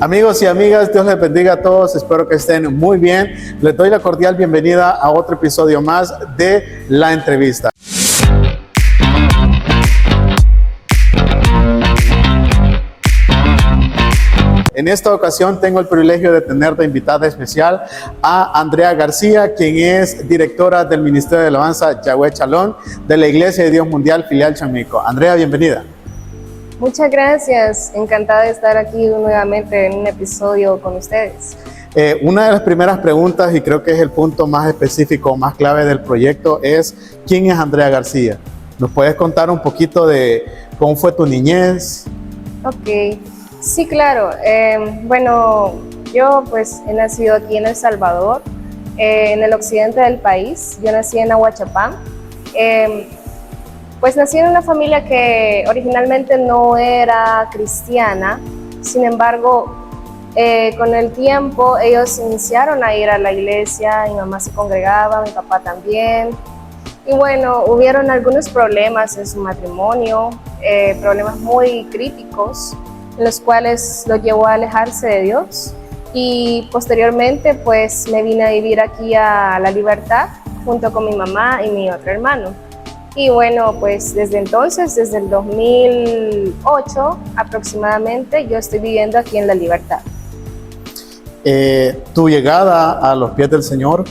Amigos y amigas, Dios les bendiga a todos, espero que estén muy bien. Les doy la cordial bienvenida a otro episodio más de La Entrevista. En esta ocasión tengo el privilegio de tener de invitada especial a Andrea García, quien es directora del Ministerio de Alabanza Yahweh Shalom de la Iglesia de Dios Mundial Filial Chamico. Andrea, bienvenida. Muchas gracias, encantada de estar aquí nuevamente en un episodio con ustedes. Una de las primeras preguntas, y creo que es el punto más específico, más clave del proyecto, es ¿quién es Andrea García? ¿Nos puedes contar un poquito de cómo fue tu niñez? Ok, sí, claro. Bueno, yo pues he nacido aquí en El Salvador, en el occidente del país. Yo nací en Ahuachapán. Pues nací en una familia que originalmente no era cristiana, sin embargo, con el tiempo ellos iniciaron a ir a la iglesia, mi mamá se congregaba, mi papá también, y bueno, hubieron algunos problemas en su matrimonio, problemas muy críticos, en los cuales lo llevó a alejarse de Dios, y posteriormente pues me vine a vivir aquí a La Libertad, junto con mi mamá y mi otro hermano. Y bueno, pues desde entonces, desde el 2008 aproximadamente, yo estoy viviendo aquí en La Libertad. Tu llegada a los pies del Señor,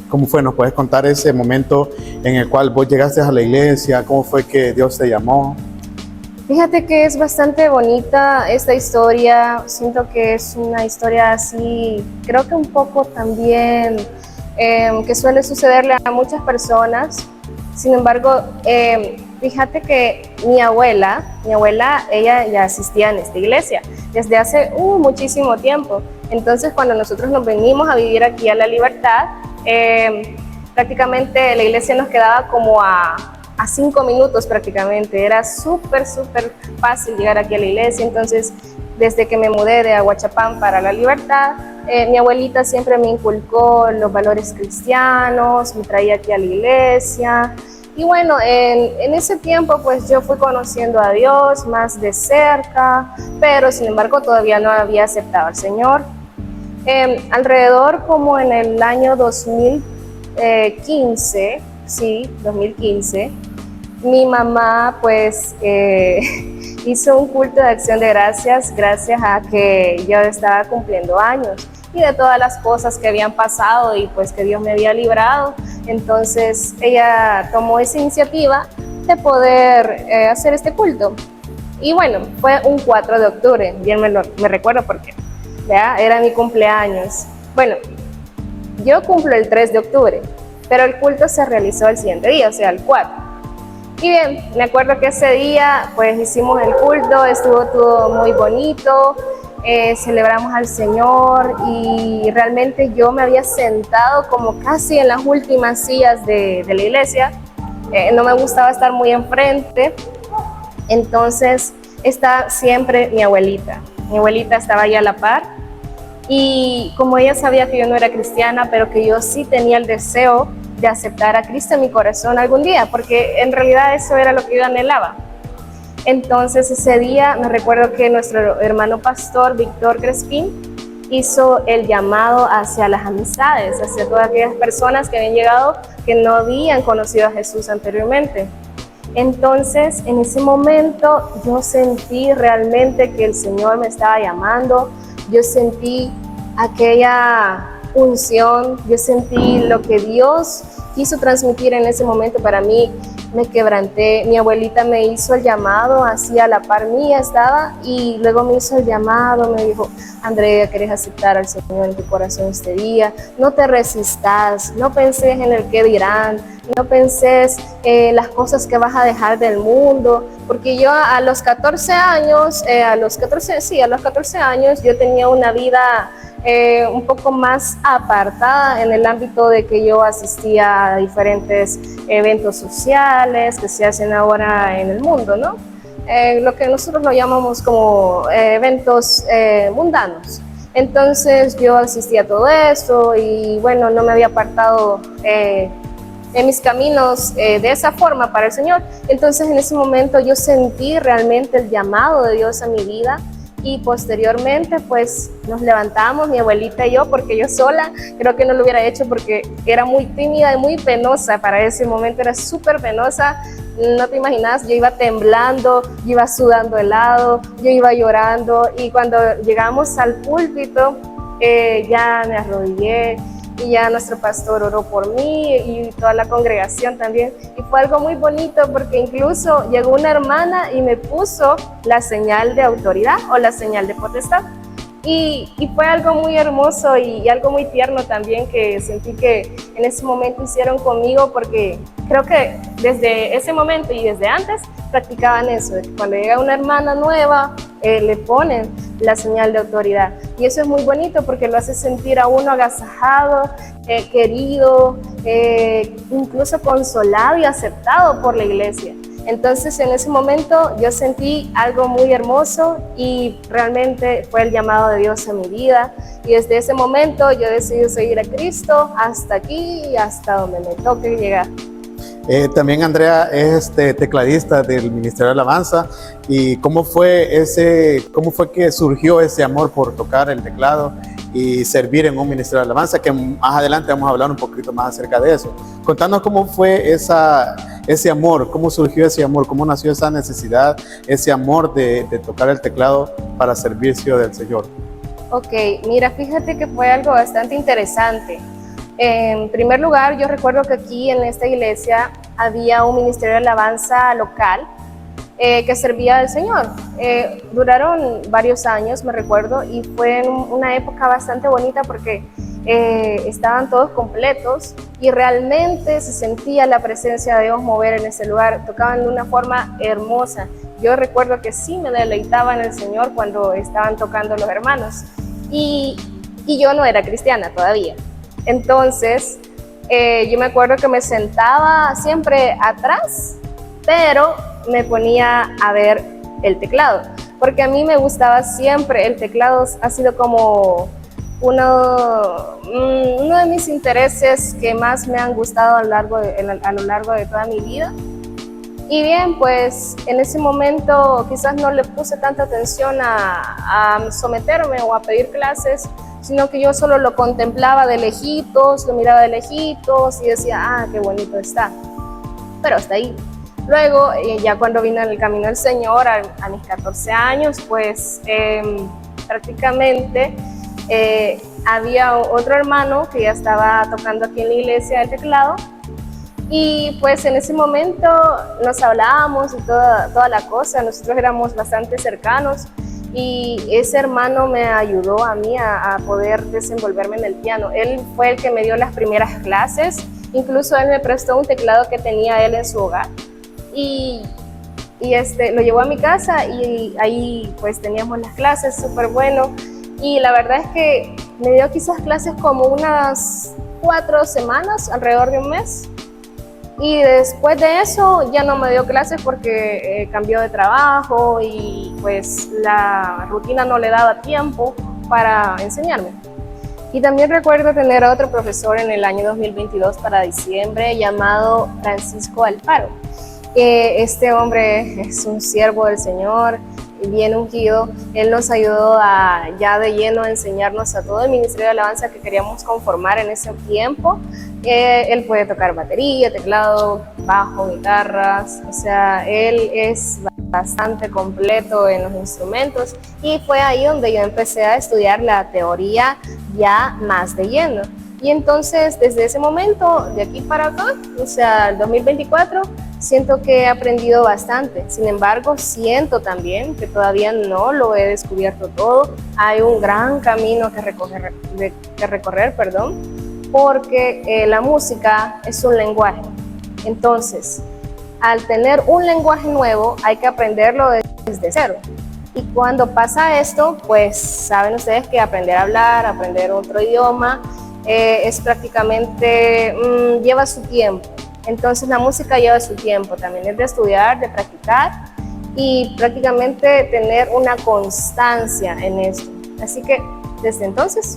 ¿cómo fue? ¿Nos puedes contar ese momento en el cual vos llegaste a la iglesia? ¿Cómo fue que Dios te llamó? Fíjate que es bastante bonita esta historia, siento que es una historia así, creo que un poco también que suele sucederle a muchas personas. Sin embargo, fíjate que mi abuela, ella ya asistía en esta iglesia desde hace muchísimo tiempo. Entonces, cuando nosotros nos venimos a vivir aquí a La Libertad, prácticamente la iglesia nos quedaba como a 5 minutos prácticamente. Era súper fácil llegar aquí a la iglesia. Entonces, desde que me mudé de Ahuachapán para La Libertad, mi abuelita siempre me inculcó los valores cristianos, me traía aquí a la iglesia. Y bueno, en ese tiempo pues yo fui conociendo a Dios más de cerca, pero sin embargo todavía no había aceptado al Señor. Alrededor como en el año 2015, sí, 2015, mi mamá pues hizo un culto de acción de gracias a que yo estaba cumpliendo años y de todas las cosas que habían pasado y pues que Dios me había librado. Entonces ella tomó esa iniciativa de poder hacer este culto. Y bueno, fue un 4 de octubre, bien me recuerdo porque ¿ya? Era mi cumpleaños. Bueno, yo cumplo el 3 de octubre, pero el culto se realizó el siguiente día, o sea, el 4. Y bien, me acuerdo que ese día pues hicimos el culto, estuvo todo muy bonito, celebramos al Señor y realmente yo me había sentado como casi en las últimas sillas de la iglesia, no me gustaba estar muy enfrente, entonces está siempre mi abuelita estaba ahí a la par y como ella sabía que yo no era cristiana, pero que yo sí tenía el deseo de aceptar a Cristo en mi corazón algún día, porque en realidad eso era lo que yo anhelaba. Entonces ese día me recuerdo que nuestro hermano pastor Víctor Crespín hizo el llamado hacia las amistades, hacia todas aquellas personas que habían llegado que no habían conocido a Jesús anteriormente. Entonces en ese momento yo sentí realmente que el Señor me estaba llamando, yo sentí aquella unción, yo sentí lo que Dios quiso transmitir en ese momento para mí. Me quebranté, mi abuelita me hizo el llamado, así a la par mía estaba, y luego me hizo el llamado, me dijo: Andrea, ¿querés aceptar al Señor en tu corazón este día? No te resistas, no penses en el qué dirán, no penses en las cosas que vas a dejar del mundo, porque yo a los 14 años, a los 14 años yo tenía una vida un poco más apartada en el ámbito de que yo asistía a diferentes eventos sociales que se hacen ahora en el mundo, ¿no? Lo que nosotros lo llamamos como eventos mundanos. Entonces yo asistía a todo eso y bueno, no me había apartado en mis caminos de esa forma para el Señor. Entonces en ese momento yo sentí realmente el llamado de Dios a mi vida y posteriormente pues nos levantamos, mi abuelita y yo, porque yo sola creo que no lo hubiera hecho porque era muy tímida y muy penosa para ese momento, era súper penosa, no te imaginas, yo iba temblando, yo iba sudando helado, yo iba llorando y cuando llegamos al púlpito ya me arrodillé y ya nuestro pastor oró por mí y toda la congregación también. Y fue algo muy bonito porque incluso llegó una hermana y me puso la señal de autoridad o la señal de potestad. Y fue algo muy hermoso y algo muy tierno también que sentí que en ese momento hicieron conmigo porque creo que desde ese momento y desde antes practicaban eso. Cuando llega una hermana nueva, le ponen la señal de autoridad. Y eso es muy bonito porque lo hace sentir a uno agasajado, querido, incluso consolado y aceptado por la iglesia. Entonces en ese momento yo sentí algo muy hermoso y realmente fue el llamado de Dios en mi vida. Y desde ese momento yo decidí seguir a Cristo hasta aquí y hasta donde me toque llegar. También Andrea es tecladista del Ministerio de Alabanza. ¿Y cómo fue que surgió ese amor por tocar el teclado y servir en un Ministerio de Alabanza? Que más adelante vamos a hablar un poquito más acerca de eso. Contanos cómo fue ese amor, cómo surgió ese amor, cómo nació esa necesidad, ese amor de tocar el teclado para servicio del Señor. Ok, mira, fíjate que fue algo bastante interesante. En primer lugar, yo recuerdo que aquí en esta iglesia había un ministerio de alabanza local que servía al Señor. Duraron varios años, me recuerdo, y fue en una época bastante bonita porque estaban todos completos y realmente se sentía la presencia de Dios mover en ese lugar. Tocaban de una forma hermosa. Yo recuerdo que sí me deleitaba en el Señor cuando estaban tocando los hermanos. Y yo no era cristiana todavía. Entonces, yo me acuerdo que me sentaba siempre atrás, pero me ponía a ver el teclado, porque a mí me gustaba siempre, el teclado ha sido como uno de mis intereses que más me han gustado a lo largo de toda mi vida. Y bien, pues en ese momento quizás no le puse tanta atención a someterme o a pedir clases, sino que yo solo lo contemplaba de lejitos, lo miraba de lejitos y decía, ah, qué bonito está. Pero hasta ahí. Luego, ya cuando vine en el camino del Señor, a mis 14 años, pues prácticamente había otro hermano que ya estaba tocando aquí en la iglesia el teclado. Y pues en ese momento nos hablábamos y toda la cosa, nosotros éramos bastante cercanos. Y ese hermano me ayudó a mí a poder desenvolverme en el piano. Él fue el que me dio las primeras clases, incluso él me prestó un teclado que tenía él en su hogar y lo llevó a mi casa y ahí pues teníamos las clases, súper bueno. Y la verdad es que me dio quizás clases como unas 4 semanas, alrededor de un mes. Y después de eso ya no me dio clases porque cambió de trabajo y pues la rutina no le daba tiempo para enseñarme. Y también recuerdo tener a otro profesor en el año 2022 para diciembre llamado Francisco Alfaro. Este hombre es un siervo del Señor, bien ungido. Él nos ayudó ya de lleno a enseñarnos a todo el Ministerio de Alabanza que queríamos conformar en ese tiempo. Él puede tocar batería, teclado, bajo, guitarras, o sea, él es bastante completo en los instrumentos y fue ahí donde yo empecé a estudiar la teoría ya más de lleno. Y entonces, desde ese momento, de aquí para acá, o sea, el 2024, siento que he aprendido bastante. Sin embargo, siento también que todavía no lo he descubierto todo. Hay un gran camino que recorrer, porque la música es un lenguaje. Entonces, al tener un lenguaje nuevo, hay que aprenderlo desde cero. Y cuando pasa esto, pues saben ustedes que aprender a hablar, aprender otro idioma, es prácticamente, lleva su tiempo. Entonces la música lleva su tiempo, también es de estudiar, de practicar y prácticamente tener una constancia en esto. Así que desde entonces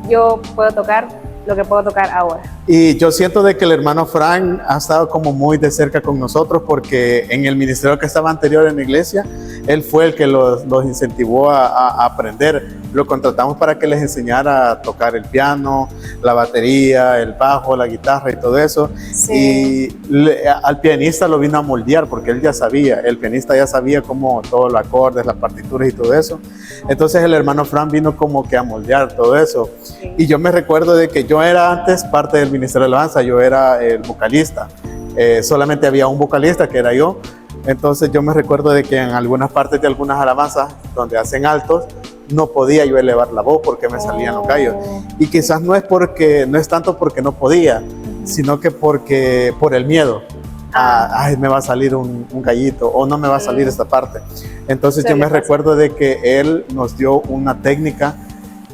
yo puedo tocar lo que puedo tocar ahora. Y yo siento de que el hermano Frank ha estado como muy de cerca con nosotros porque en el ministerio que estaba anterior en la iglesia, él fue el que los incentivó a aprender. Lo contratamos para que les enseñara a tocar el piano, la batería, el bajo, la guitarra y todo eso. Sí. Y al pianista lo vino a moldear porque él ya sabía, el pianista ya sabía cómo todos los acordes, las partituras y todo eso. Entonces el hermano Frank vino como que a moldear todo eso. Sí. Y yo me recuerdo de que yo era antes parte del Ministerio de Alabanza, yo era el vocalista. Solamente había un vocalista que era yo. Entonces yo me recuerdo de que en algunas partes de algunas alabanzas donde hacen altos, no podía yo elevar la voz porque me salían los gallos. Y quizás no es tanto porque no podía, sino que por el miedo. Ay, me va a salir un gallito o no me va a salir esta parte. Entonces yo me recuerdo de que él nos dio una técnica,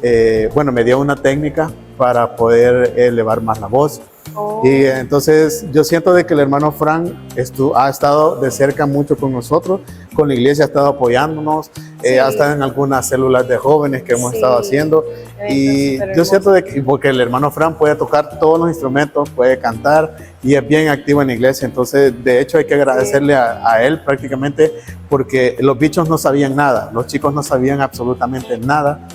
me dio una técnica para poder elevar más la voz. Y entonces yo siento de que el hermano Frank ha estado de cerca mucho con nosotros, con la iglesia ha estado apoyándonos, ha estado en algunas células de jóvenes que hemos estado haciendo. Y yo siento de que, porque el hermano Frank puede tocar todos los instrumentos, puede cantar y es bien activo en la iglesia. Entonces, de hecho, hay que agradecerle a él prácticamente porque los bichos no sabían nada, los chicos no sabían absolutamente nada.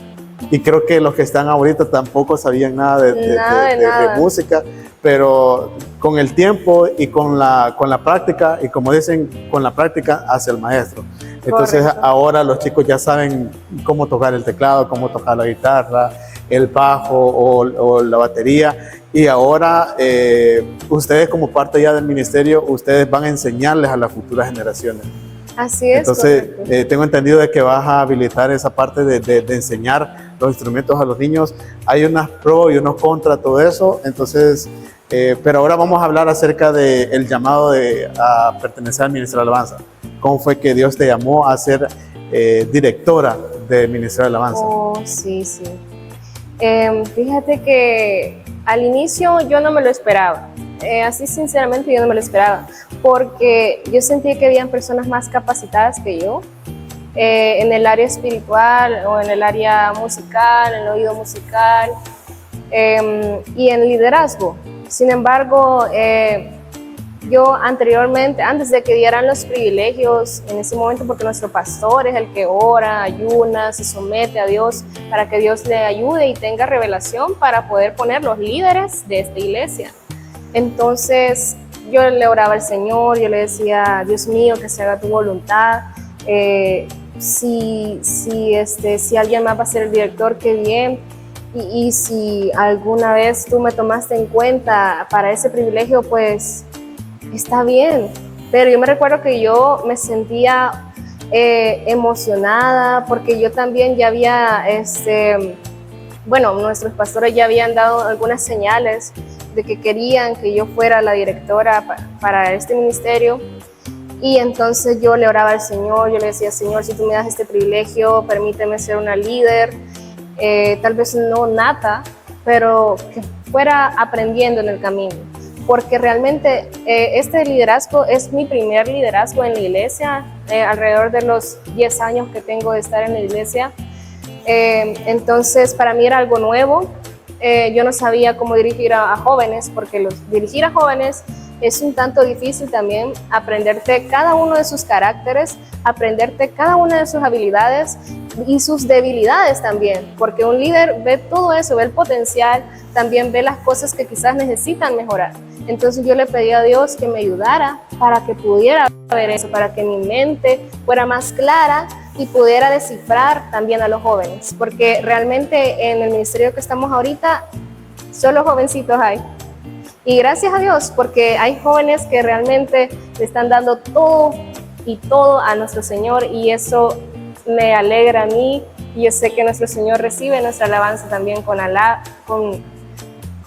Y creo que los que están ahorita tampoco sabían nada de música, pero con el tiempo y con la práctica, y como dicen, con la práctica hace el maestro. Entonces ahora los chicos ya saben cómo tocar el teclado, cómo tocar la guitarra, el bajo o la batería. Y ahora ustedes como parte ya del ministerio, ustedes van a enseñarles a las futuras generaciones. Así es. Entonces, tengo entendido de que vas a habilitar esa parte de enseñar los instrumentos a los niños. Hay unas pros y unos contras, todo eso. Entonces, pero ahora vamos a hablar acerca del llamado a pertenecer al Ministerio de Alabanza. ¿Cómo fue que Dios te llamó a ser directora del Ministerio de Alabanza? Oh, sí. Fíjate que al inicio yo no me lo esperaba. Así sinceramente yo no me lo esperaba, porque yo sentía que habían personas más capacitadas que yo en el área espiritual o en el área musical, en el oído musical y en liderazgo. Sin embargo, yo anteriormente, antes de que dieran los privilegios, en ese momento, porque nuestro pastor es el que ora, ayuna, se somete a Dios para que Dios le ayude y tenga revelación para poder poner los líderes de esta iglesia. Entonces yo le oraba al Señor, yo le decía, Dios mío, que se haga tu voluntad. Si alguien más va a ser el director, qué bien. Y si alguna vez tú me tomaste en cuenta para ese privilegio, pues está bien. Pero yo me recuerdo que yo me sentía emocionada porque yo también ya había, nuestros pastores ya habían dado algunas señales de que querían que yo fuera la directora para este ministerio. Y entonces yo le oraba al Señor, yo le decía, Señor, si tú me das este privilegio, permíteme ser una líder, tal vez no nata, pero que fuera aprendiendo en el camino. Porque realmente este liderazgo es mi primer liderazgo en la iglesia, alrededor de los 10 años que tengo de estar en la iglesia. Entonces para mí era algo nuevo. Yo no sabía cómo dirigir a jóvenes, porque dirigir a jóvenes es un tanto difícil también, aprenderte cada uno de sus caracteres, aprenderte cada una de sus habilidades y sus debilidades también, porque un líder ve todo eso, ve el potencial, también ve las cosas que quizás necesitan mejorar. Entonces yo le pedí a Dios que me ayudara para que pudiera ver eso, para que mi mente fuera más clara y pudiera descifrar también a los jóvenes, porque realmente en el ministerio que estamos ahorita, solo jovencitos hay. Y gracias a Dios, porque hay jóvenes que realmente le están dando todo y todo a nuestro Señor, y eso me alegra a mí, y yo sé que nuestro Señor recibe nuestra alabanza también con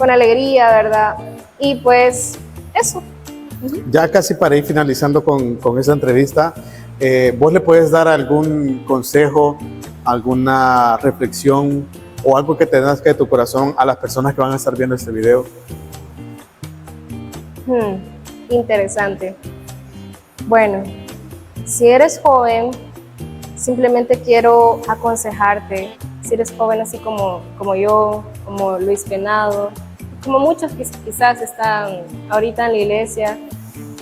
alegría, ¿verdad? Y pues eso. Ya casi para ir finalizando con esa entrevista, ¿vos le puedes dar algún consejo, alguna reflexión o algo que te nazca de tu corazón a las personas que van a estar viendo este video? Interesante. Bueno, si eres joven, simplemente quiero aconsejarte, si eres joven así como yo, como Luis Penado, como muchos quizás están ahorita en la iglesia,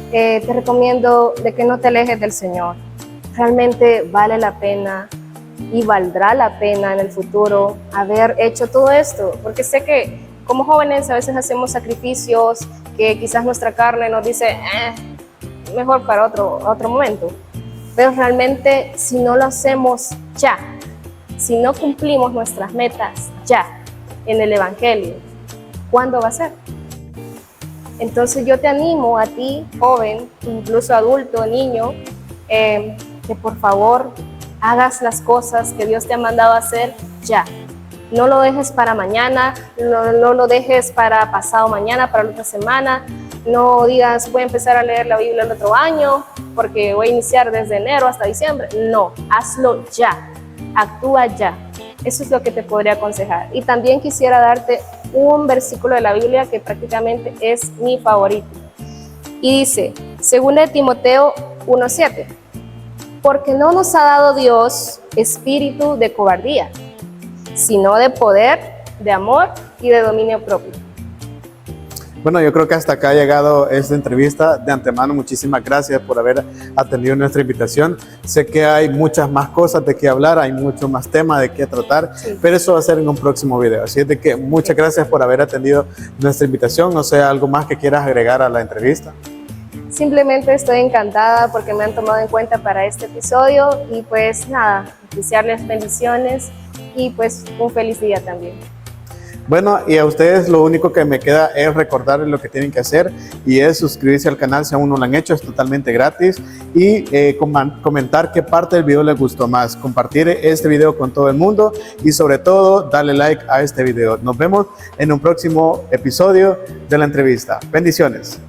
te recomiendo de que no te alejes del Señor. Realmente vale la pena y valdrá la pena en el futuro haber hecho todo esto, porque sé que como jóvenes a veces hacemos sacrificios que quizás nuestra carne nos dice, mejor para otro momento, pero realmente si no lo hacemos ya, si no cumplimos nuestras metas ya en el Evangelio, ¿cuándo va a ser? Entonces yo te animo a ti, joven, incluso adulto, niño, que por favor hagas las cosas que Dios te ha mandado a hacer ya. No lo dejes para mañana, no lo dejes para pasado mañana, para la otra semana. No digas, voy a empezar a leer la Biblia el otro año porque voy a iniciar desde enero hasta diciembre. No, hazlo ya, actúa ya. Eso es lo que te podría aconsejar. Y también quisiera darte un versículo de la Biblia que prácticamente es mi favorito. Y dice, 2 Timoteo 1:7, porque no nos ha dado Dios espíritu de cobardía, sino de poder, de amor y de dominio propio. Bueno, yo creo que hasta acá ha llegado esta entrevista. De antemano, muchísimas gracias por haber atendido nuestra invitación. Sé que hay muchas más cosas de qué hablar, hay mucho más temas de qué tratar, sí, pero eso va a ser en un próximo video. Así es de que muchas gracias por haber atendido nuestra invitación. No sé, ¿algo más que quieras agregar a la entrevista? Simplemente estoy encantada porque me han tomado en cuenta para este episodio y pues nada, desearles bendiciones y pues un feliz día también. Bueno, y a ustedes lo único que me queda es recordarles lo que tienen que hacer y es suscribirse al canal si aún no lo han hecho, es totalmente gratis, y comentar qué parte del video les gustó más, compartir este video con todo el mundo y sobre todo darle like a este video. Nos vemos en un próximo episodio de la entrevista. Bendiciones.